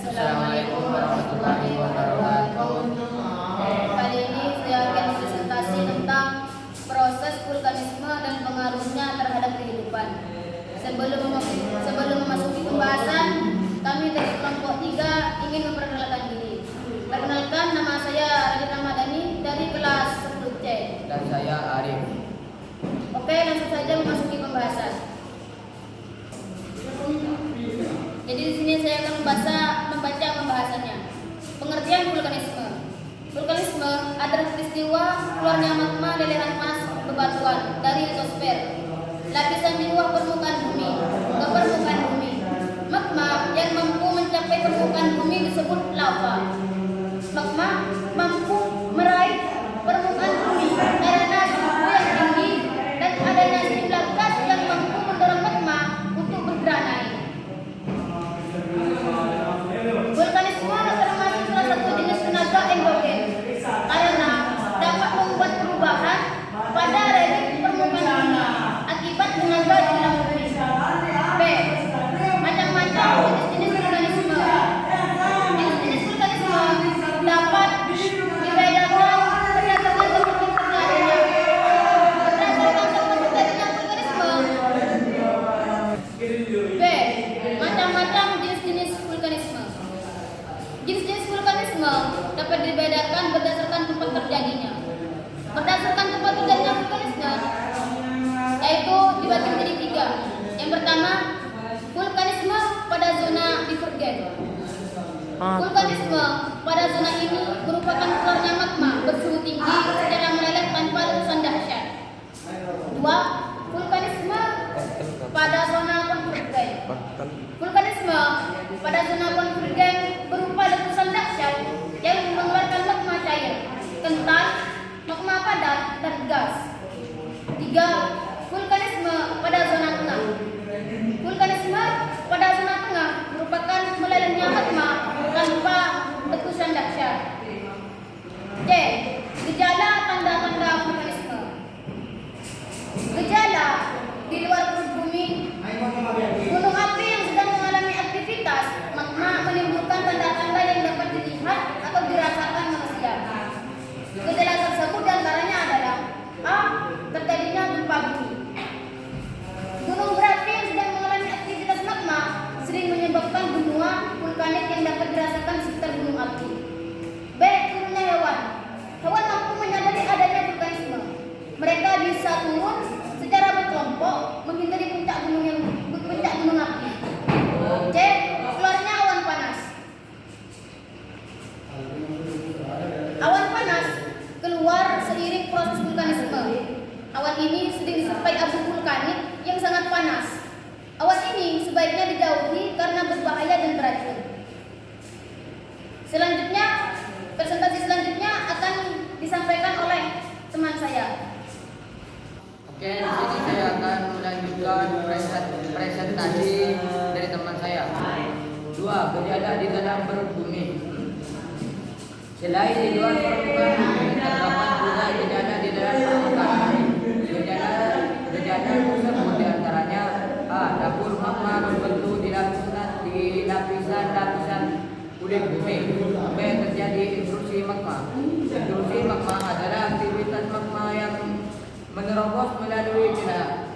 Assalamualaikum warahmatullahi wabarakatuh. Kali ini saya akan presentasi tentang proses vulkanisme dan pengaruhnya terhadap kehidupan. Sebelum memasuki pembahasan, kami dari kelompok 3 ingin memperkenalkan diri. Perkenalkan, nama saya Radit Ramadhani dari kelas 10C. Dan saya Arif. Oke, langsung saja memasuki pembahasan. Jadi di sini saya akan membaca pembahasannya. Pengertian vulkanisme. Vulkanisme adalah peristiwa keluarnya magma lelehan panas bebatuan dari litosfer, lapisan di bawah permukaan bumi, ke permukaan bumi. Magma yang mampu mencapai permukaan bumi disebut lava. Magma mampu meraih permukaan bumi karena suhu yang tinggi dan adanya sejumlah gas yang mampu mendorong magma untuk bergerak naik. Vulkanisme termasuk salah satu jenis tenaga endogen karena dapat membuat perubahan pada relief permukaan bumi akibat tenaga di dalam bumi. B. Macam-macam jenis-jenis vulkanisme. Jenis-jenis vulkanisme dapat dibedakan berdasarkan tempat terjadinya. Berdasarkan tempat terjadinya vulkanisme. B. Macam-macam jenis-jenis vulkanisme. Jenis-jenis vulkanisme dapat dibedakan berdasarkan tempat terjadinya. Berdasarkan tempat terjadinya vulkanisme, yaitu dibagi menjadi 3. Yang pertama, vulkanisme pada zona divergen. Vulkanisme pada zona ini merupakan keluarnya magma bersuhu tinggi secara meleleh tanpa letusan dahsyat. 2. Vulkanisme pada zona konvergen. Vulkanisme pada zona konvergen berupa letusan dahsyat yang mengeluarkan magma cair, kental, magma padat, dan gas. 3. Vulkanisme pada zona tengah. Vulkanisme pada zona tengah merupakan melelehnya magma tanpa letusan dahsyat. C. Gejala tanda-tanda vulkanisme. Gejala di luar perut bumi, gunung api yang sedang mengalami aktivitas, magma menimbulkan tanda-tanda yang dapat dilihat atau dirasakan manusia. Gejala tersebut diantaranya adalah A. Terjadinya gempa bumi. Gunung berapi yang sedang mengalami aktivitas magma sering menyebabkan benua vulkanik yang dapat dirasakan di sekitar gunung api. B. Turunnya hewan. Hewan mampu menyadari adanya vulkanisme. Mereka bisa turun secara berkelompok menghindari puncak gunung api. C. Keluarnya awan panas. Awan panas keluar seiring proses vulkanisme. Awan ini sering disertai abu vulkanik yang sangat panas. Awan ini sebaiknya dijauhi karena berbahaya dan beracun. Selanjutnya, presentasi selanjutnya akan disampaikan oleh teman saya. Oke, di sini saya akan melanjutkan presentasi dari teman saya. 2. Gejala di dalam perut bumi. Selain di luar permukaan bumi, terdapat juga gejala di dalam permukaan bumi. Gejala tersebut diantaranya A. Dapur magma berbentuk di lapisan kulit bumi. B. Terjadi intrusi magma. Intrusi magma adalah aktivitas magma yang menerobos melalui celah,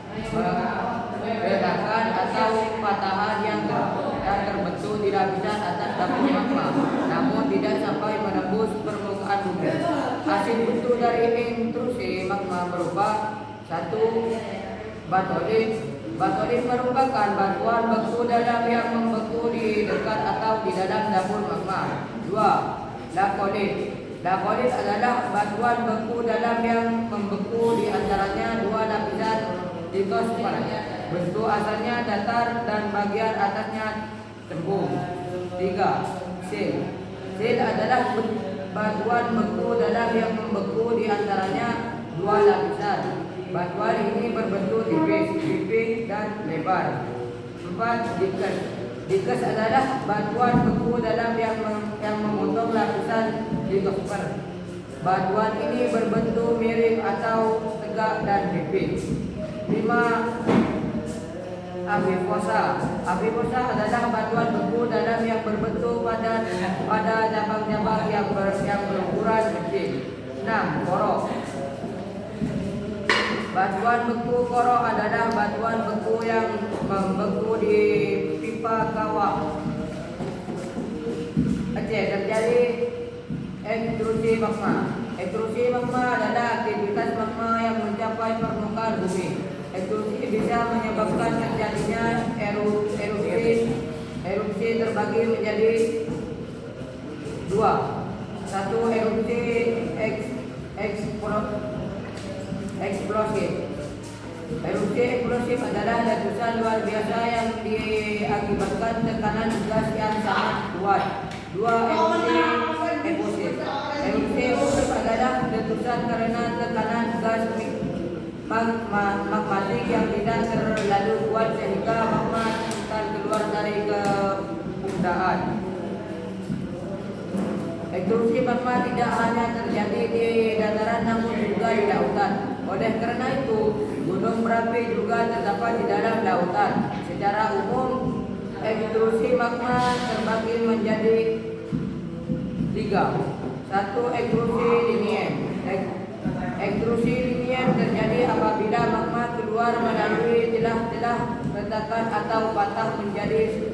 ledakan atau patahan yang terbentuk di lapisan atas dapur magma, namun tidak sampai menembus permukaan bumi. Hasil bentuk dari intrusi magma berupa 1. Batolit. Batolit merupakan batuan beku dalam yang membeku di dekat atau di dalam dapur magma. 2. Lakolit. Lakolit adalah batuan beku dalam yang membeku di antaranya 2 lapisan litosfer. Bentuk asalnya datar dan bagian atasnya cembung. 3. Sil. Sil adalah batuan beku dalam yang membeku di antaranya 2 lapisan. Batuan ini berbentuk tipis dan lebar. 4. Dikes. Dikes adalah batuan beku dalam yang memotong lapisan litosfer. Batuan ini berbentuk miring atau tegak dan tipis. 5. Apifosa. Apifosa adalah batuan beku dalam yang berbentuk pada 6. Koro. Batuan beku koro adalah batuan beku yang membeku di pipa kawah Aceh. Terjadi ekstrusi magma. Ekstrusi magma adalah aktivitas magma yang mencapai permukaan bumi. Ekstrusi bisa menyebabkan terjadinya erupsi terbagi menjadi dua. Satu, erupsi eksplosif. Erupsi eksplosif adalah letusan luar biasa yang diakibatkan tekanan gas yang sangat kuat. Dua, erupsi efusif. Erupsi efusif adalah letusan karena tekanan gas magmatik yang tidak terlalu kuat sehingga magma akan keluar dari permukaan. Ekstrusi magma tidak hanya terjadi di dataran namun juga di lautan. Oleh karena itu, gunung berapi juga terdapat di dalam lautan. Secara umum, ekstrusi magma terbagi menjadi 3. Satu, ekstrusi linier. Ekstrusi linier terjadi apabila magma keluar melalui celah-celah retakan atau patah menjadi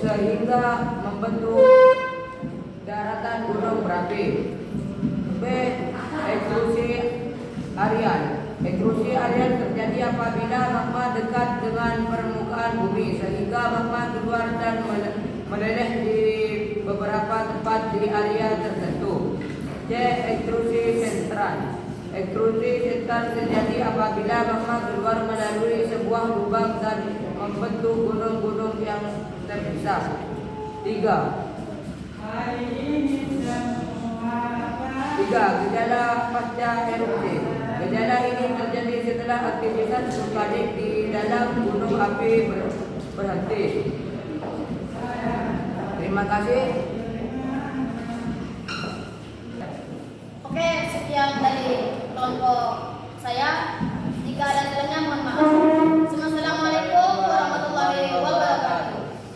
sehingga membentuk daratan gunung berapi. B. Ekstrusi harian. Ekstrusi harian terjadi apabila magma dekat dengan permukaan bumi sehingga magma keluar dan meleleh di beberapa tempat di area tertentu. C. Ekstrusi sentral. Ekstrusi sentral terjadi apabila magma keluar melalui sebuah lubang dan membentuk gunung-gunung yang terpisah. 3. Gejala pasca erupsi. Gejala ini terjadi setelah aktivitas vulkanik di dalam gunung api berhenti. Terima kasih. Oke, sekian dari kelompok saya. Jika ada salahnya mohon maaf.